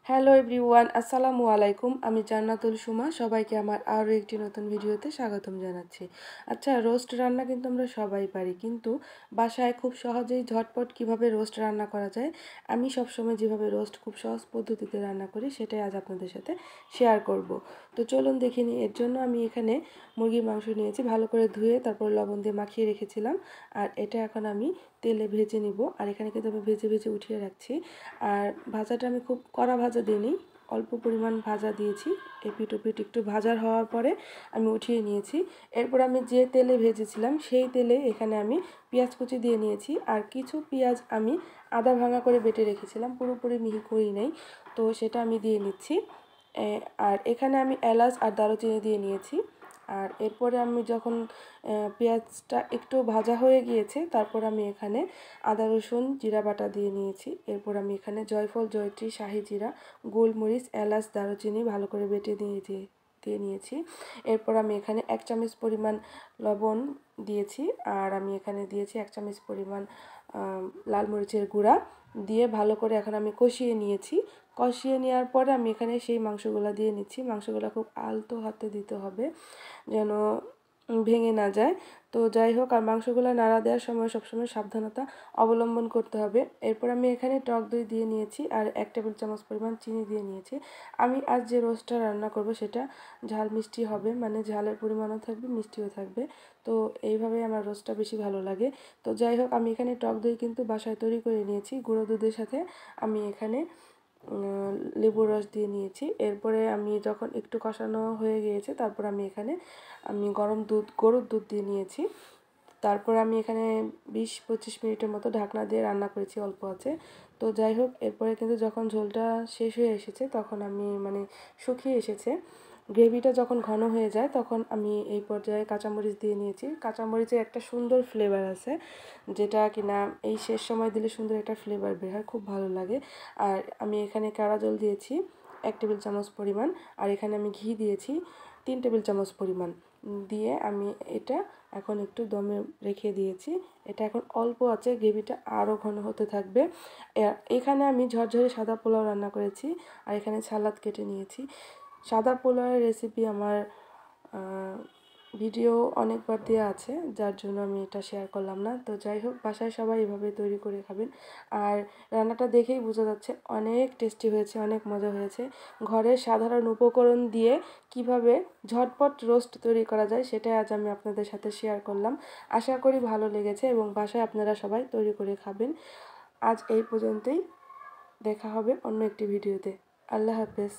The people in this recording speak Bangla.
হ্যালো এভরিওয়ান, আসসালামু আলাইকুম। আমি জান্নাতুল সুমা। সবাইকে আমার আরও একটি নতুন ভিডিওতে স্বাগতম জানাচ্ছি। আচ্ছা, রোস্ট রান্না কিন্তু আমরা সবাই পারি, কিন্তু বাসায় খুব সহজেই ঝটপট কিভাবে রোস্ট রান্না করা যায়, আমি সবসময় যেভাবে রোস্ট খুব সহজ পদ্ধতিতে রান্না করি সেটাই আজ আপনাদের সাথে শেয়ার করব। তো চলুন দেখে নিই। এর জন্য আমি এখানে মুরগির মাংস নিয়েছি, ভালো করে ধুয়ে তারপর লবণ দিয়ে মাখিয়ে রেখেছিলাম। আর এটা এখন আমি তেলে ভেজে নিব। আর এখানে কিন্তু আমি ভেজে ভেজে উঠিয়ে রাখছি। আর ভাজাটা আমি খুব কড়া ভাজা দিইনি, অল্প পরিমাণ ভাজা দিয়েছি। এপিট ওপিট একটু ভাজার হওয়ার পরে আমি উঠিয়ে নিয়েছি। এরপর আমি যে তেলে ভেজেছিলাম সেই তেলে এখানে আমি পেঁয়াজ কুচি দিয়ে নিয়েছি। আর কিছু পেঁয়াজ আমি আদা ভাঙা করে বেটে রেখেছিলাম, পুরোপুরি মিহি করি নাই, তো সেটা আমি দিয়ে নিচ্ছি। আর এখানে আমি এলাচ আর দারুচিনি দিয়ে নিয়েছি। আর এরপরে আমি যখন পেঁয়াজটা একটু ভাজা হয়ে গিয়েছে, তারপর আমি এখানে আদা রসুন জিরা বাটা দিয়ে নিয়েছি। এরপর আমি এখানে জয়ফল জয়ত্রী শাহি জিরা গোলমরিচ এলাচ দারুচিনি ভালো করে বেটে দিয়ে নিয়েছি। এরপর আমি এখানে 1 চামচ পরিমাণ লবণ দিয়েছি। আর আমি এখানে দিয়েছি 1 চামচ পরিমাণ লাল মরিচের গুঁড়া দিয়ে ভালো করে এখন আমি কষিয়ে নিয়েছি। কষিয়ে নেওয়ার পরে আমি এখানে সেই মাংসগুলো দিয়ে নিচ্ছি। মাংসগুলো খুব আলতো হাতে দিতে হবে যেন ভেঙে না যায়। তো যাই হোক, আর মাংসগুলো নাড়া দেওয়ার সময় সবসময় সাবধানতা অবলম্বন করতে হবে। এরপর আমি এখানে টক দই দিয়ে নিয়েছি আর 1 টেবিল চামচ পরিমাণ চিনি দিয়ে নিয়েছি। আমি আজ যে রোস্টটা রান্না করব সেটা ঝাল মিষ্টি হবে, মানে ঝালের পরিমাণও থাকবে মিষ্টিও থাকবে। তো এইভাবেই আমার রোস্টটা বেশি ভালো লাগে। তো যাই হোক, আমি এখানে টক দই কিন্তু বাসায় তৈরি করে নিয়েছি। গুঁড়ো দুধের সাথে আমি এখানে লেবুর রস দিয়ে নিয়েছি। এরপরে আমি যখন একটু কষানো হয়ে গিয়েছে, তারপর আমি এখানে গরম দুধ গরুর দুধ দিয়ে নিয়েছি। তারপর আমি এখানে 20-25 মিনিটের মতো ঢাকনা দিয়ে রান্না করেছি অল্প আছে। তো যাই হোক, এরপরে কিন্তু যখন ঝোলটা শেষ হয়ে এসেছে, তখন আমি শুকিয়ে এসেছে, গ্রেভিটা যখন ঘন হয়ে যায়, তখন আমি এই পর্যায়ে কাঁচামরিচ দিয়ে নিয়েছি। কাঁচামরিচের একটা সুন্দর ফ্লেভার আছে, যেটা কিনা এই শেষ সময় দিলে সুন্দর একটা ফ্লেভার বের হয়, খুব ভালো লাগে। আর আমি এখানে কেওড়া জল দিয়েছি 1 টেবিল চামচ পরিমাণ। আর এখানে আমি ঘি দিয়েছি 3 টেবিল চামচ পরিমাণ দিয়ে আমি এটা এখন একটু দমে রেখে দিয়েছি। এটা এখন অল্প আছে, গ্রেভিটা আরও ঘন হতে থাকবে। এখানে আমি ঝরঝরে সাদা পোলাও রান্না করেছি। আর এখানে সালাদ কেটে নিয়েছি। সাদা পোলাওয়ের রেসিপি আমার ভিডিও অনেকবার দেওয়া আছে, যার জন্য আমি এটা শেয়ার করলাম না। তো যাই হোক, বাসায় সবাই এভাবে তৈরি করে খাবেন। আর রান্নাটা দেখেই বোঝা যাচ্ছে অনেক টেস্টি হয়েছে, অনেক মজা হয়েছে। ঘরের সাধারণ উপকরণ দিয়ে কিভাবে ঝটপট রোস্ট তৈরি করা যায় সেটাই আজ আমি আপনাদের সাথে শেয়ার করলাম। আশা করি ভালো লেগেছে এবং বাসায় আপনারা সবাই তৈরি করে খাবেন। আজ এই পর্যন্তই, দেখা হবে অন্য একটি ভিডিওতে। আল্লাহ হাফেজ।